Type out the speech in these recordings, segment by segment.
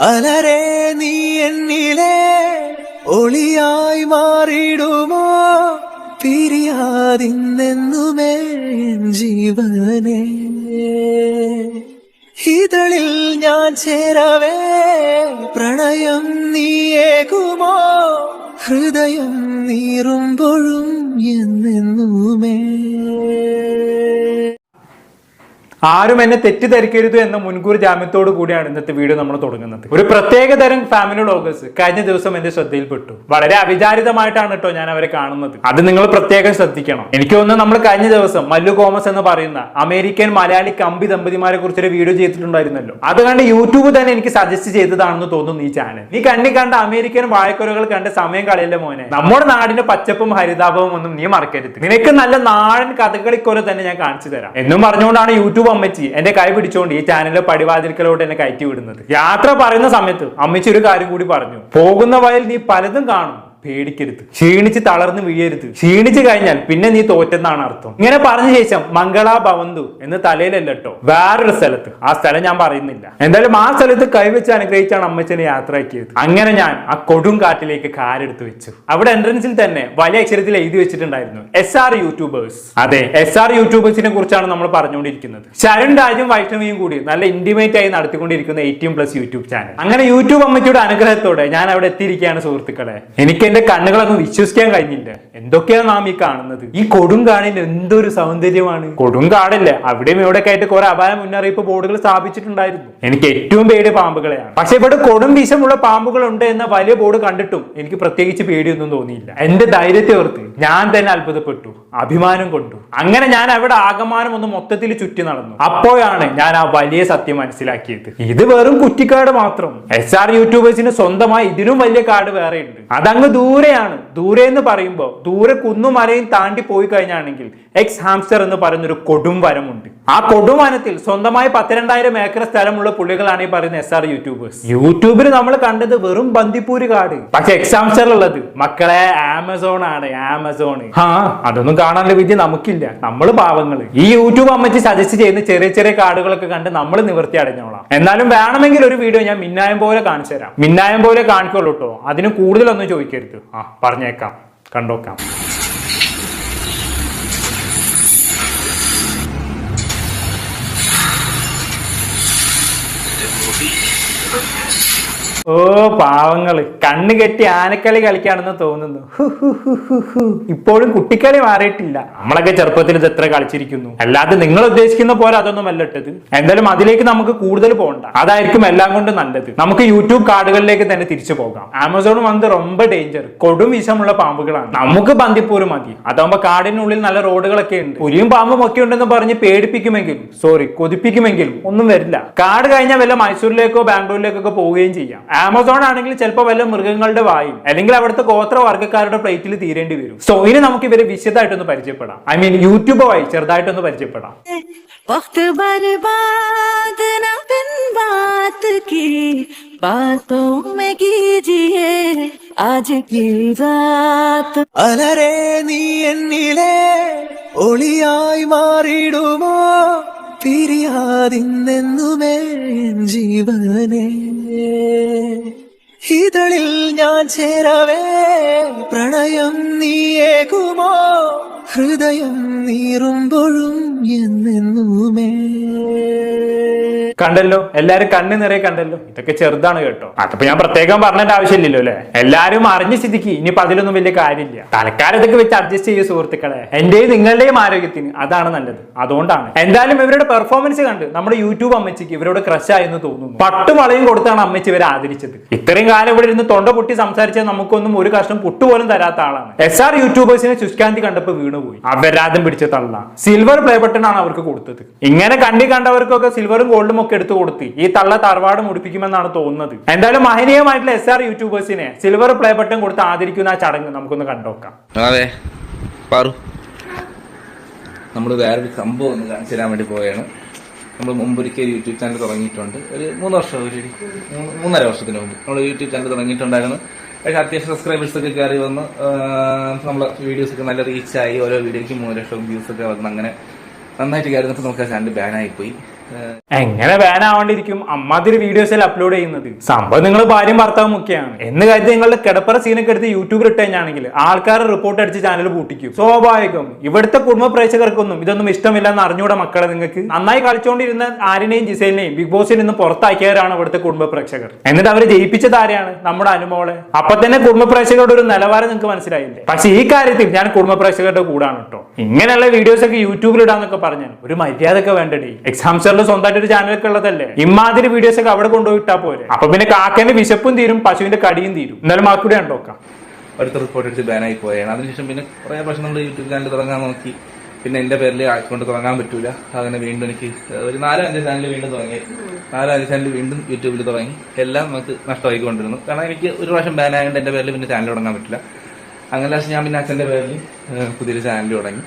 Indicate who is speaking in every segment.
Speaker 1: അലരേ നീ എന്നിലെ ഒളിയായി മാറിടുമോ പിരിയാതിന്നെന്നുമേ ജീവനെ ഇതളിൽ ഞാൻ ചേരവേ പ്രണയം നീയേകുമോ ഹൃദയം നീറുമ്പോഴും എന്നെന്നുമേ.
Speaker 2: ആരും എന്നെ തെറ്റിദ്ധരിക്കരുത് എന്ന മുൻകൂർ ജാമ്യത്തോടു കൂടിയാണ് ഇന്നത്തെ വീഡിയോ നമ്മൾ തുടങ്ങുന്നത്. ഒരു പ്രത്യേക തരം ഫാമിലി വ്ലോഗേഴ്സ് കഴിഞ്ഞ ദിവസം എന്റെ ശ്രദ്ധയിൽപ്പെട്ടു. വളരെ അവിചാരിതമായിട്ടാണ് കേട്ടോ ഞാൻ അവരെ കാണുന്നത്. അത് നിങ്ങൾ പ്രത്യേകം ശ്രദ്ധിക്കണം. എനിക്ക് തോന്നുന്നു നമ്മൾ കഴിഞ്ഞ ദിവസം മല്ലു കോമസ് എന്ന് പറയുന്ന അമേരിക്കൻ മലയാളി കമ്പി ദമ്പതിമാരെ കുറിച്ചൊരു വീഡിയോ ചെയ്തിട്ടുണ്ടായിരുന്നല്ലോ. അത് കണ്ട് യൂട്യൂബ് തന്നെ എനിക്ക് സജസ്റ്റ് ചെയ്തതാണെന്ന് തോന്നുന്നു ഈ ചാനൽ. നീ കണ്ണി കണ്ട അമേരിക്കൻ വാഴക്കുരകൾ കണ്ട് സമയം കളയല്ലേ മോനെ. നമ്മുടെ നാടിന്റെ പച്ചപ്പും ഹരിതാപവും ഒന്നും നീ മറക്കരുത്. നിനക്ക് നല്ല നാടൻ കഥകളിക്കൊല തന്നെ ഞാൻ കാണിച്ചു തരാം എന്നും പറഞ്ഞുകൊണ്ടാണ് യൂട്യൂബ് അമ്മച്ചി എന്റെ കൈ പിടിച്ചുകൊണ്ട് ഈ ചാനലിലെ പടിവാതിൽക്കലോട്ട് എന്നെ കയറ്റി വിടുന്നത്. യാത്ര പറയുന്ന സമയത്ത് അമ്മച്ചി ഒരു കാര്യം കൂടി പറഞ്ഞു. പോകുന്ന വഴിയിൽ നീ പലതും കാണും, പേടിക്കരുത്. ക്ഷീണിച്ച് തളർന്ന് വീഴരുത്. ക്ഷീണിച്ചു കഴിഞ്ഞാൽ പിന്നെ നീ തോറ്റെന്നാണ് അർത്ഥം. ഇങ്ങനെ പറഞ്ഞ ശേഷം മംഗളാ ഭവന്തു എന്ന് തലയിലല്ലോ, വേറൊരു സ്ഥലത്ത്. ആ സ്ഥലം ഞാൻ പറയുന്നില്ല. എന്തായാലും ആ സ്ഥലത്ത് കൈവച്ച് അനുഗ്രഹിച്ചാണ് അമ്മച്ചനെ യാത്രയാക്കിയത്. അങ്ങനെ ഞാൻ ആ കൊടും കാട്ടിലേക്ക് കാലെടുത്ത് വെച്ചു. അവിടെ എൻട്രൻസിൽ തന്നെ വലിയ അക്ഷരത്തിൽ എഴുതി വെച്ചിട്ടുണ്ടായിരുന്നു SR യൂട്യൂബേഴ്സ്. അതെ, SR യൂട്യൂബേഴ്സിനെ കുറിച്ചാണ് നമ്മൾ പറഞ്ഞുകൊണ്ടിരിക്കുന്നത്. ശരൺ രാജും വൈഷ്ണവിയും കൂടി നല്ല ഇന്റിമേറ്റ് ആയി നടത്തിക്കൊണ്ടിരിക്കുന്ന 18+ യൂട്യൂബ് ചാനൽ. അങ്ങനെ യൂട്യൂബ് അമ്മച്ചിയുടെ അനുഗ്രഹത്തോടെ ഞാൻ അവിടെ എത്തിയിരിക്കുകയാണ് സുഹൃത്തുക്കളെ. എനിക്ക് എന്റെ കണ്ണുകളൊന്നും വിശ്വസിക്കാൻ കഴിഞ്ഞില്ല. എന്തൊക്കെയാണ് നാം ഈ കാണുന്നത്? ഈ കൊടുങ്കാടിൽ എന്തൊരു സൗന്ദര്യമാണ്. കൊടുങ്കാടല്ലേ, അവിടെയും ഇവിടെ ആയിട്ട് കുറെ അപായ മുന്നറിയിപ്പ് ബോർഡുകൾ സ്ഥാപിച്ചിട്ടുണ്ടായിരുന്നു. എനിക്ക് ഏറ്റവും പേടി പാമ്പുകളെയാണ്. പക്ഷെ ഇവിടെ കൊടും വിഷമുള്ള പാമ്പുകൾ ഉണ്ട് എന്ന വലിയ ബോർഡ് കണ്ടിട്ടും എനിക്ക് പ്രത്യേകിച്ച് പേടിയൊന്നും തോന്നിയില്ല. എന്റെ ധൈര്യത്തെ ഓർത്ത് ഞാൻ തന്നെ അത്ഭുതപ്പെട്ടു, അഭിമാനം കൊണ്ടു. അങ്ങനെ ഞാൻ അവിടെ ആകമാനം ഒന്ന് മൊത്തത്തിൽ ചുറ്റി നടന്നു. അപ്പോഴാണ് ഞാൻ ആ വലിയ സത്യം മനസ്സിലാക്കിയത്. ഇത് വെറും കുറ്റിക്കാട് മാത്രം. SR യൂട്യൂബേഴ്സിന് സ്വന്തമായി ഇതിനും വലിയ കാട് വേറെ ഉണ്ട്. അതങ്ങ് ദൂരെയാണ്. ദൂരെ എന്ന് പറയുമ്പോൾ ദൂരെ കുന്നുമലയും താണ്ടി പോയി കഴിഞ്ഞാണെങ്കിൽ എക്സ് ഹാംസ്റ്റർ എന്ന് പറയുന്നൊരു കൊടും വനമുണ്ട്. ആ കൊടുംവനത്തിൽ സ്വന്തമായി 12,000 ഏക്കർ സ്ഥലമുള്ള പുള്ളികളാണ് ഈ പറയുന്ന SR യൂട്യൂബേഴ്സ്. യൂട്യൂബിൽ നമ്മൾ കണ്ടത് വെറും ബന്ദിപ്പൂര് കാട്. പക്ഷെ എക്സ് ഹാംസ്റ്ററിലുള്ളത് മക്കളെ ആമസോൺ ആണ്, ആമസോൺ. അതൊന്നും കാണാനുള്ള വിദ്യ നമുക്കില്ല, നമ്മൾ പാവങ്ങള്. ഈ യൂട്യൂബ് അമ്മച്ചി സജസ്റ്റ് ചെയ്യുന്ന ചെറിയ ചെറിയ കാടുകളൊക്കെ കണ്ട് നമ്മൾ നിവൃത്തി അടഞ്ഞോളാം. എന്നാലും വേണമെങ്കിൽ ഒരു വീഡിയോ ഞാൻ മിന്നായം പോലെ കാണിച്ചു തരാം. മിന്നായം പോലെ കാണിക്കുള്ളൂ കേട്ടോ, അതിന് കൂടുതലൊന്നും ചോദിക്കരുത്. പറഞ്ഞേക്കാം, കണ്ടോക്കാം. ഓ പാവങ്ങള്, കണ്ണ് കെട്ടി ആനക്കളി കളിക്കാണെന്ന് തോന്നുന്നു. ഇപ്പോഴും കുട്ടിക്കളി മാറിയിട്ടില്ല. നമ്മളൊക്കെ ചെറുപ്പത്തിൽ ഇത് എത്ര കളിച്ചിരിക്കുന്നു. അല്ലാതെ നിങ്ങൾ ഉദ്ദേശിക്കുന്ന പോലെ അതൊന്നും അല്ല ഇട്ടത്. എന്തായാലും അതിലേക്ക് നമുക്ക് കൂടുതൽ പോകണ്ട. അതായിരിക്കും എല്ലാം കൊണ്ട് നല്ലത്. നമുക്ക് യൂട്യൂബ് കാർഡുകളിലേക്ക് തന്നെ തിരിച്ചു പോകാം. ആമസോൺ വന്ന് ரொம்ப ഡേഞ്ചർ, കൊടും വിഷമുള്ള പാമ്പുകളാണ്. നമുക്ക് ബന്ദിപ്പൂര് മതി. അതാകുമ്പോ കാടിനുള്ളിൽ നല്ല റോഡുകളൊക്കെ ഉണ്ട്. പുലിയും പാമ്പും ഒക്കെ ഉണ്ടെന്ന് പറഞ്ഞ് പേടിപ്പിക്കുമെങ്കിലും കൊതിപ്പിക്കുമെങ്കിലും ഒന്നും വരില്ല. കാട് കഴിഞ്ഞാൽ വല്ല മൈസൂരിലേക്കോ ബാംഗ്ലൂരിലേക്കൊക്കെ പോവുകയും ചെയ്യാം. ആമസോൺ ആണെങ്കിൽ ചിലപ്പോൾ വല്ല മൃഗങ്ങളുടെ വായും അല്ലെങ്കിൽ അവിടുത്തെ ഗോത്രവർഗ്ഗക്കാരുടെ പ്ലേറ്റിൽ തീരേണ്ടി വരും. സോ ഇനി നമുക്ക് ഇവരെ വിശദമായിട്ടൊന്ന് പരിചയപ്പെടാം. യൂട്യൂബുമായി ചെറുതായിട്ടൊന്ന് പരിചയപ്പെടാം.
Speaker 1: അലരേ നീ എന്നിലെ ഒളിയായി മാറിടുമോ പിരിയാതിന്നെന്നുമേ ജീവനെ ഇതളിൽ ഞാൻ ചേരവേ പ്രണയം നീയേകുമോ ഹൃദയം നീറുമ്പോഴും എന്നെന്നുമേ.
Speaker 2: കണ്ടല്ലോ, എല്ലാരും കണ്ണ് നിറയെ കണ്ടല്ലോ. ഇതൊക്കെ ചെറുതാണ് കേട്ടോ. അതിപ്പോ ഞാൻ പ്രത്യേകം പറഞ്ഞിട്ട് ആവശ്യമില്ലല്ലോ അല്ലെ. എല്ലാരും അറിഞ്ഞ സ്ഥിതിക്ക് ഇനിയിപ്പോ അതിലൊന്നും വലിയ കാര്യമില്ല. തലക്കാലം ഇതൊക്കെ വെച്ച് അഡ്ജസ്റ്റ് ചെയ്യ സുഹൃത്തുക്കളെ. എന്റെയും നിങ്ങളുടെയും ആരോഗ്യത്തിന് അതാണ് നല്ലത്. അതുകൊണ്ടാണ്. എന്തായാലും ഇവരുടെ പെർഫോമൻസ് കണ്ട് നമ്മുടെ യൂട്യൂബ് അമ്മച്ചിക്ക് ഇവരോട് ക്രഷ് ആയെന്ന് തോന്നുന്നു. പട്ടുമളയും കൊടുത്താണ് അമ്മച്ചി ഇവരെ ആദരിച്ചത്. ഇത്രയും കാലം ഇവിടെ ഇരുന്ന് തൊണ്ട പൊട്ടി സംസാരിച്ചാൽ നമുക്കൊന്നും ഒരു കഷ്ണം പുട്ടുപോലും തരാത്ത ആളാണ്. SR യൂട്യൂബേഴ്സിനെ ശുഷ്കാന്തി കണ്ടപ്പോ വീണുപോയി. അപരാധം പിടിച്ച തള്ള. സിൽവർ പ്ലേ ബട്ടൺ ആണ് അവർക്ക് കൊടുത്തത്. ഇങ്ങനെ കണ്ടവർക്കൊക്കെ സിൽവറും ഗോൾഡും ഒക്കെ എടുത്തു കൊടുത്ത് ഈ തള്ള തറവാട് മുടിപ്പിക്കുമെന്നാണ് തോന്നുന്നത്. എന്തായാലും മഹനീയമായിട്ടുള്ള SR യൂട്യൂബേഴ്സിനെ സിൽവർ പ്ലേ ബട്ടൺ കൊടുത്ത് ആദരിക്കുന്ന ആ ചടങ്ങ് നമുക്കൊന്ന് കണ്ടോക്കാം.
Speaker 3: അതെ, നമ്മൾ വേറൊരു സംഭവം ഒന്ന് കാണിച്ചു തരാൻ വേണ്ടി പോവുകയാണ്. നമ്മൾ മുമ്പൊരിക്കൽ യൂട്യൂബ് ചാനൽ തുടങ്ങിയിട്ടുണ്ട്. ഒരു 3.5 വർഷത്തിന് മുമ്പ് നമ്മൾ യൂട്യൂബ് ചാനൽ തുടങ്ങിയിട്ടുണ്ടായിരുന്നു. പക്ഷെ അത്യാവശ്യം സബ്സ്ക്രൈബേഴ്സ് ഒക്കെ കയറി വന്ന് നമ്മളെ വീഡിയോസ് ഒക്കെ നല്ല റീച്ചായി. ഓരോ വീഡിയോയ്ക്ക് 3 ലക്ഷം വ്യൂസ് ഒക്കെ വന്ന് അങ്ങനെ നന്നായിട്ട് കയറി നമുക്ക് ആ ചാനൽ ബാനായി പോയി.
Speaker 2: എങ്ങനെ ബാൻ ആവാണ്ടിരിക്കും? അമ്മാതിരി വീഡിയോസിൽ അപ്ലോഡ് ചെയ്യുന്നത്. സംഭവം നിങ്ങൾ ഭാര്യയും ഭർത്താവും മുഖ്യമാണ് എന്ന് കരുതി നിങ്ങളുടെ കിടപ്പറ സീനൊക്കെ എടുത്ത് യൂട്യൂബിൽ ഇട്ട് കഴിഞ്ഞാണെങ്കിൽ ആൾക്കാരെ റിപ്പോർട്ട് അടിച്ച് ചാനൽ പൂട്ടിക്കും. സ്വാഭാവികം. ഇവിടുത്തെ കുടുംബ പ്രേക്ഷകർക്കൊന്നും ഇതൊന്നും ഇഷ്ടമില്ലെന്ന് അറിഞ്ഞൂടെ മക്കളെ നിങ്ങൾക്ക്. നന്നായി കളിച്ചുകൊണ്ടിരുന്ന ആരിനെയും ജിസേലിനെയും ബിഗ് ബോസിൽ നിന്ന് പുറത്താക്കിയവരാണ് ഇവിടുത്തെ കുടുംബ പ്രേക്ഷകർ. എന്നിട്ട് അവര് ജയിപ്പിച്ചത് ആരെയാണ്? നമ്മുടെ അനുമോളെ. അപ്പൊ തന്നെ കുടുംബ പ്രേക്ഷകരുടെ ഒരു നിലവാരം നിങ്ങൾക്ക് മനസ്സിലായില്ലേ? പക്ഷെ ഈ കാര്യത്തിൽ ഞാൻ കുടുംബ പ്രേക്ഷകരുടെ കൂടാണ് കേട്ടോ. ഇങ്ങനെയുള്ള വീഡിയോസ് ഒക്കെ യൂട്യൂബിൽ ഇടാന്നൊക്കെ പറഞ്ഞാൽ ഒരു മര്യാദ ഒക്കെ വേണ്ടേ? എക്സാംസറിൽ സ്വന്തമായിട്ട് ഒരു ചാനലൊക്കെ ഉള്ളതല്ലേ? ഇമാതിരി വീഡിയോസ് ഒക്കെ അവിടെ കൊണ്ടുപോയിട്ടാ പോരെ. അപ്പൊ പിന്നെ കാക്കന്റെ വിശപ്പും തീരും, പശുവിന്റെ കടിയും തീരും. എന്നാലും മാക്കൂടെ ഉണ്ടോക്കാം.
Speaker 3: അടുത്ത റിപ്പോർട്ട് അടിച്ച് ബാനായി പോയാണ്. അതിനുശേഷം പിന്നെ കുറെ പ്രാവശ്യം നമ്മൾ യൂട്യൂബ് ചാനൽ തുടങ്ങാൻ നോക്കി. പിന്നെ എന്റെ പേരിൽ ആയിക്കൊണ്ട് തുടങ്ങാൻ പറ്റൂല. അങ്ങനെ വീണ്ടും എനിക്ക് ഒരു 4-5 ചാനൽ വീണ്ടും തുടങ്ങി. 4-5 ചാനൽ വീണ്ടും യൂട്യൂബിൽ തുടങ്ങി. എല്ലാം നമുക്ക് നഷ്ടമായിക്കൊണ്ടിരുന്നു. കാരണം എനിക്ക് ഒരു പ്രാവശ്യം ബാനായതുകൊണ്ട് എന്റെ പേരിൽ പിന്നെ ചാനൽ തുടങ്ങാൻ പറ്റില്ല. അങ്ങനെ ലാസ്റ്റ് ഞാൻ പിന്നെ അച്ഛന്റെ പേരിൽ പുതിയൊരു ചാനൽ തുടങ്ങി.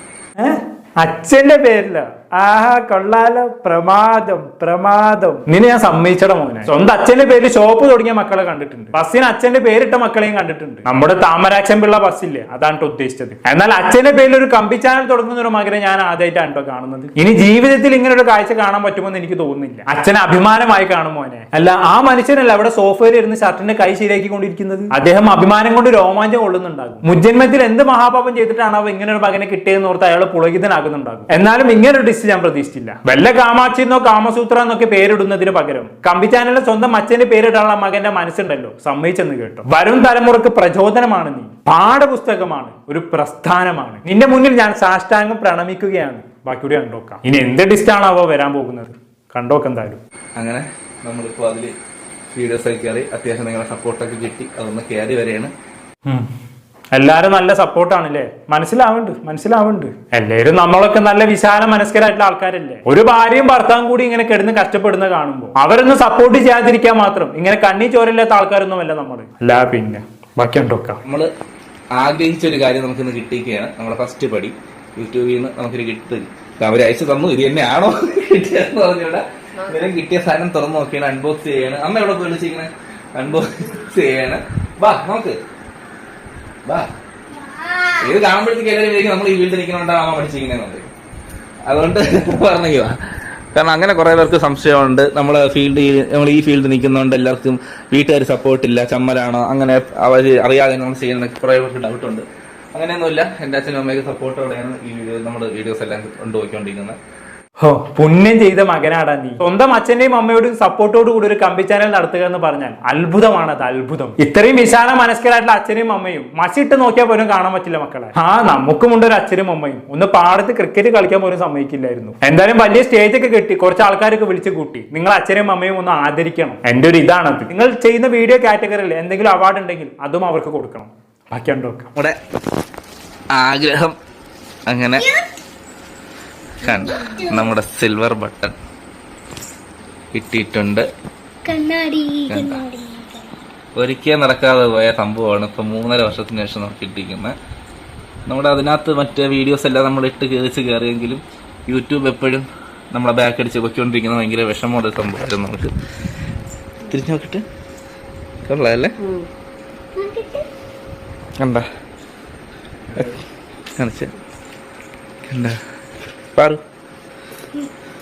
Speaker 2: അച്ഛന്റെ പേരില? ആഹാ, കൊള്ളാലോ. പ്രമാദം പ്രമാദം. നിന്നെ ഞാൻ സമ്മതിച്ചട മോനെ. സ്വന്തം അച്ഛന്റെ പേരിൽ ഷോപ്പ് തുടങ്ങിയ മക്കളെ കണ്ടിട്ടുണ്ട്. ബസ്സിന് അച്ഛന്റെ പേരിട്ട മക്കളെയും കണ്ടിട്ടുണ്ട്. നമ്മുടെ താമരാക്ഷൻ പിള്ള ബസ്സില്ലേ, അതാണ് ഉദ്ദേശിച്ചത്. എന്നാൽ അച്ഛന്റെ പേരിൽ ഒരു കമ്പി ചാനൽ തുടങ്ങുന്ന ഒരു മകനെ ഞാൻ ആദ്യമായിട്ടാണ് കേട്ടോ കാണുന്നത്. ഇനി ജീവിതത്തിൽ ഇങ്ങനെ ഒരു കാഴ്ച കാണാൻ പറ്റുമെന്ന് എനിക്ക് തോന്നുന്നില്ല. അച്ഛനെ അഭിമാനമായി കാണും മോനെ. അല്ല, ആ മനുഷ്യനല്ല അവിടെ സോഫയിൽ ഇരുന്ന് ഷർട്ടിന്റെ കൈ ശരിയാക്കിക്കൊണ്ടിരിക്കുന്നത്. അദ്ദേഹം അഭിമാനം കൊണ്ട് രോമാഞ്ചം കൊള്ളുന്നുണ്ടാകും. മുജ്ജന്മത്തിൽ എന്ത് മഹാപാപം ചെയ്തിട്ടാണ് അവ ഇങ്ങനെ ഒരു മകനെ കിട്ടിയതെന്ന് ഓർത്ത് അയാൾ പുളകിതനാകുന്നുണ്ടാകും. എന്നാലും ഇങ്ങനെ ഒരു ഡിസ് ഞാൻ പ്രതീക്ഷിച്ചില്ല. വല്ല കാമാക്ഷി എന്നോ കാമസൂത്ര എന്നൊക്കെ പേരിടുന്നതിന് പകരം കമ്പി ചാനലിൽ സ്വന്തം അച്ഛന്റെ പേരിടാനുള്ള മകന്റെ മനസ്സുണ്ടല്ലോ, സമ്മതിച്ചെന്ന് കേട്ടോ. വരും തലമുറക്ക് പ്രചോദനമാണ് നീ. പാഠപുസ്തകമാണ്, ഒരു പ്രസ്ഥാനമാണ്. നിന്റെ മുന്നിൽ ഞാൻ സാഷ്ടാംഗം പ്രണമിക്കുകയാണ്. ബാക്കിയൂടെ കണ്ടോക്കാം. ഇനി എന്ത് ഡിസ്റ്റാണാവോ വരാൻ പോകുന്നത്, കണ്ടോക്കാം എന്തായാലും.
Speaker 3: അങ്ങനെ നമ്മളിപ്പോ അതില് വീഡിയോസ് ഒക്കെ കയറി അത്യാവശ്യം നിങ്ങളെ സപ്പോർട്ടൊക്കെ കിട്ടി. അതൊന്ന് കയറി വരെയാണ്.
Speaker 2: എല്ലാരും നല്ല സപ്പോർട്ടാണല്ലേ? മനസ്സിലാവുന്നുണ്ട്. എല്ലാവരും നമ്മളൊക്കെ നല്ല വിശാല മനസ്കരായിട്ടുള്ള ആൾക്കാരല്ലേ? ഒരു ഭാര്യയും ഭർത്താവും കൂടി ഇങ്ങനെ കിടന്ന് കഷ്ടപ്പെടുന്ന കാണുമ്പോൾ അവരൊന്നും സപ്പോർട്ട് ചെയ്യാതിരിക്കാൻ മാത്രം ഇങ്ങനെ കണ്ണി ചോരില്ലാത്ത ആൾക്കാരൊന്നും അല്ല നമ്മള്. അല്ല പിന്നെ ബാക്കി ഉണ്ടോക്കാം.
Speaker 3: നമ്മള് ആഗ്രഹിച്ച ഒരു കാര്യം നമുക്കിന്ന് കിട്ടിയിരിക്കുകയാണ്. നമ്മുടെ ഫസ്റ്റ് പടി യൂട്യൂബിൽ നിന്ന് നമുക്കൊരു കിട്ടി. അവര് അയച്ചു തന്നു. ഇത് തന്നെയാണോ കിട്ടിയെന്ന് പറഞ്ഞൂടെ. ഇവരെ കിട്ടിയ സാധനം തുറന്നു നോക്കിയാണ്, അൺബോക്സ് ചെയ്യാണ്. അമ്മ എവിടെ പോയി വിളിച്ചിരിക്കണേ? അൺബോക്സ് ചെയ്യാണ്. വാ നമുക്ക് വാ. ഇത് കാണുമ്പോഴത്തേക്ക് എല്ലാവരും നമ്മൾ ഈ ഫീൽഡ് നിൽക്കുന്നതുകൊണ്ടാണ് അമ്മ പഠിച്ചിരിക്കുന്നത്. അതുകൊണ്ട് പറഞ്ഞേ വാ. കാരണം അങ്ങനെ കുറെ പേർക്ക് സംശയമുണ്ട്. നമ്മൾ ഈ ഫീൽഡ് നിൽക്കുന്നതുകൊണ്ട് എല്ലാവർക്കും വീട്ടുകാർ സപ്പോർട്ടില്ല, ചമ്മലാണോ, അങ്ങനെ അവർ അറിയാതെ നമ്മൾ ചെയ്യുന്ന കുറെ പേർക്ക് ഡൗട്ടുണ്ട്. അങ്ങനെയൊന്നുമില്ല. എന്റെ അച്ഛനും അമ്മയൊക്കെ സപ്പോർട്ടോടെയാണ് ഈ നമ്മുടെ വീഡിയോസ് എല്ലാം കൊണ്ടുപോയിക്കൊണ്ടിരിക്കുന്നത്.
Speaker 2: ഹോ, പുണ്യം ചെയ്ത മകനാടാ നീ. സ്വന്തം അച്ഛന്റെയും അമ്മയോടും സപ്പോർട്ടോട് കൂടി ഒരു കമ്പി ചാനൽ നടത്തുക എന്ന് പറഞ്ഞാൽ അത്ഭുതമാണത്, അത്ഭുതം. ഇത്രയും വിശാല മനസ്കരായിട്ടുള്ള അച്ഛനും അമ്മയും മസിട്ട് നോക്കിയാൽ പോലും കാണാൻ പറ്റില്ല മക്കളെ. നമുക്കുമുണ്ട് ഒരു അച്ഛനും അമ്മയും. ഒന്ന് പാടത്ത് ക്രിക്കറ്റ് കളിക്കാൻ പോലും സമ്മതിക്കില്ലായിരുന്നു. എന്തായാലും വലിയ സ്റ്റേജ് ഒക്കെ കെട്ടി കുറച്ച് ആൾക്കാരൊക്കെ വിളിച്ച് കൂട്ടി. നിങ്ങൾ അച്ഛനും അമ്മയും ഒന്ന് ആദരിക്കണം. എന്റെ ഒരു ഇതാണത്. നിങ്ങൾ ചെയ്യുന്ന വീഡിയോ കാറ്റഗറിയിൽ എന്തെങ്കിലും അവാർഡ് ഉണ്ടെങ്കിൽ അതും അവർക്ക് കൊടുക്കണം. ബാക്കി ഉണ്ടോക്കാം.
Speaker 3: നമ്മുടെ ആഗ്രഹം അങ്ങനെ കണ്ട നമ്മുടെ സിൽവർ ബട്ടൺ കിട്ടിയിട്ടുണ്ട്. ഒരിക്കലും നടക്കാതെ പോയ സംഭവമാണ്. ഇപ്പൊ 3.5 വർഷത്തിന് ശേഷം നമുക്ക് കിട്ടിയിരിക്കുന്നത്. നമ്മുടെ അതിനകത്ത് മറ്റേ വീഡിയോസ് എല്ലാം നമ്മൾ ഇട്ട് കയറിയെങ്കിലും യൂട്യൂബ് എപ്പോഴും നമ്മളെ ബാക്ക് അടിച്ച് പൊയ്ക്കൊണ്ടിരിക്കുന്ന ഭയങ്കര വിഷമമുള്ള സംഭവമായിരുന്നു. നമുക്ക് തിരിഞ്ഞു നോക്കിട്ട് കൊള്ളാല്ലേ? കണ്ട കാണിച്ച കണ്ട പാറു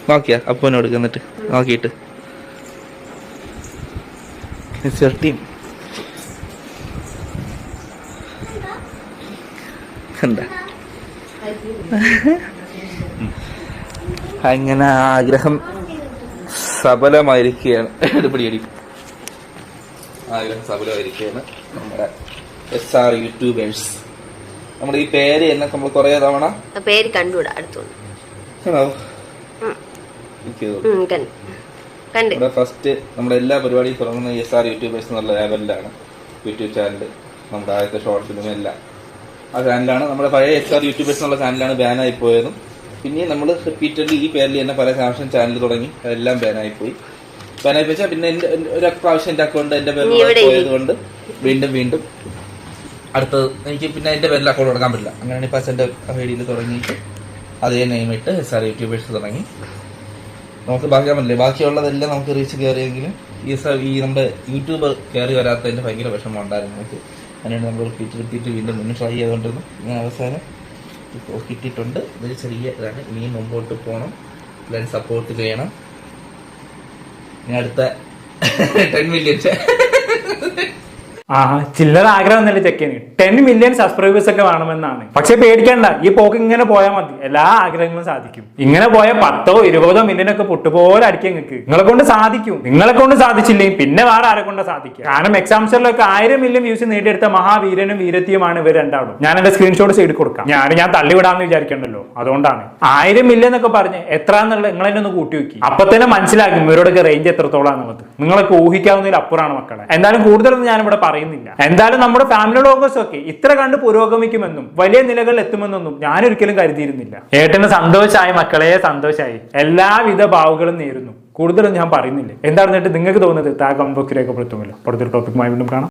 Speaker 3: നോക്കിയാ അപ്പനോട് എന്നിട്ട് നോക്കിയിട്ട് ടീം കണ്ട. അങ്ങനെ ആഗ്രഹം സഫലമായിരിക്കുകയാണ്. ആഗ്രഹം സഫലമായിരിക്കുകയാണ്. നമ്മുടെ SR യൂട്യൂബേഴ്സ്. നമ്മുടെ ഈ പേര് എന്നെ നമ്മൾ കുറെ തവണ
Speaker 4: പേര് കണ്ടുകൂടാ അടുത്തോണ്ട്
Speaker 3: ഫസ്റ്റ് നമ്മുടെ എല്ലാ പരിപാടിയും തുടങ്ങുന്ന SR യൂട്യൂബേഴ്സ് എന്നുള്ള ലെവലിലാണ്. യൂട്യൂബ് ചാനൽ നമ്മുടെ ആദ്യത്തെ ഷോർട്ട് ഫിലിം എല്ലാം ആ ചാനലാണ്. നമ്മുടെ പഴയ SR യൂട്യൂബേഴ്സ് എന്നുള്ള ചാനലാണ് ബാനായി പോയതും. പിന്നെ നമ്മൾ റിപ്പീറ്റഡ്ലി ഈ പേരിൽ തന്നെ പല ഫാഷൻ ചാനൽ തുടങ്ങി, അതെല്ലാം ബാനായി പോയി. ബാനായി വെച്ചാൽ പിന്നെ ഒരു പ്രാവശ്യം എന്റെ അക്കൗണ്ട് എന്റെ പേരിൽ പോയത് കൊണ്ട് വീണ്ടും അടുത്തത് എനിക്ക് പിന്നെ എന്റെ പേരിൽ അക്കൗണ്ട് തുടങ്ങാൻ പറ്റില്ല. അങ്ങനെയാണ് ഇപ്പൊ അച്ഛന്റെ ഐഡിയിൽ തുടങ്ങിയിട്ട് അതേ നെയിമിട്ട് SR യൂട്യൂബേഴ്സ് തുടങ്ങി. നമുക്ക് ബാക്കിയാൻ പറ്റില്ല. ബാക്കിയുള്ളതെല്ലാം നമുക്ക് റീച്ച് കയറിയെങ്കിലും ഈ നമ്മുടെ യൂട്യൂബ് കയറി വരാത്തതിന്റെ ഭയങ്കര വിഷമം ഉണ്ടായിരുന്നു നമുക്ക്. അങ്ങനെയാണ് നമ്മൾ റിപ്പീറ്റ് വീണ്ടും മുന്നേ ട്രൈ ചെയ്തുകൊണ്ടിരുന്നു. ഞാൻ അവസാനം ഇപ്പോൾ കിട്ടിയിട്ടുണ്ട്. ഇതൊരു ചെറിയ ഇതാണ്. ഇനിയും മുമ്പോട്ട് പോകണം, എല്ലാവരും സപ്പോർട്ട് ചെയ്യണം. ഇനി അടുത്ത 10 മില്യൺ
Speaker 2: ചില്ലറ ആഗ്രഹം എന്നല്ല ചെക്കന് 10 മില്യൺ സബ്സ്ക്രൈബേഴ്സ് ഒക്കെ വേണമെന്നാണ്. പക്ഷെ പേടിക്കണ്ട, ഈ പോക്ക് ഇങ്ങനെ പോയാൽ മതി, എല്ലാ ആഗ്രഹങ്ങളും സാധിക്കും. ഇങ്ങനെ പോയ 10 20 മില്യൺ ഒക്കെ പൊട്ടുപോലെ അടിക്കാൻ നിങ്ങളെ കൊണ്ട് സാധിക്കും. നിങ്ങളെ കൊണ്ട് സാധിച്ചില്ലെങ്കിൽ പിന്നെ വേറെ ആരെ കൊണ്ട് സാധിക്കും. കാരണം എക്സാംസിലൊക്കെ 1000 മില്യൺ വ്യൂസ് നേടിയെടുത്ത മഹാവീരനും വീരത്തിയുമാണ് ഇവർ രണ്ടാളും. ഞാൻ എന്റെ സ്ക്രീൻഷോട്ട് സൈഡിൽ കൊടുക്കാം. ഞാൻ തള്ളിവിടാന്ന് വിചാരിക്കണ്ടല്ലോ, അതുകൊണ്ടാണ്. 1000 മില്യൺ എന്നൊക്കെ പറഞ്ഞ് എത്ര എന്നുള്ള നിങ്ങൾ തന്നെ ഒന്ന് കൂട്ടി വെക്കി. അപ്പൊ തന്നെ മനസ്സിലാക്കും ഇവരോടൊക്കെ റേഞ്ച് എത്രത്തോളം എന്നുള്ളത്. നിങ്ങളൊക്കെ ഊഹിക്കാവുന്നതിൽ അപ്പുറമാണ് മക്കളെ. എന്തായാലും കൂടുതലൊന്നും ഞാൻ ഇവിടെ പറയുന്നില്ല. എന്തായാലും നമ്മുടെ ഫാമിലി വ്ലോഗേഴ്സ് ഒക്കെ ഇത്ര കണ്ട് പുരോഗമിക്കുമെന്നും വലിയ നിലകളിൽ എത്തുമെന്നൊന്നും ഞാൻ ഒരിക്കലും കരുതിയിരുന്നില്ല. ഏട്ടന് സന്തോഷമായി മക്കളെ, സന്തോഷമായി. എല്ലാവിധ ഭാവുകളും നേരുന്നു. കൂടുതലൊന്നും ഞാൻ പറയുന്നില്ല. എന്താണെന്നിട്ട് നിങ്ങൾക്ക് തോന്നുന്നത് താഴെ കമന്റ് ബോക്സിൽ രേഖപ്പെടുത്തുമല്ലോ. അടുത്തൊരു ടോപ്പിക്കുമായി വീണ്ടും കാണാം.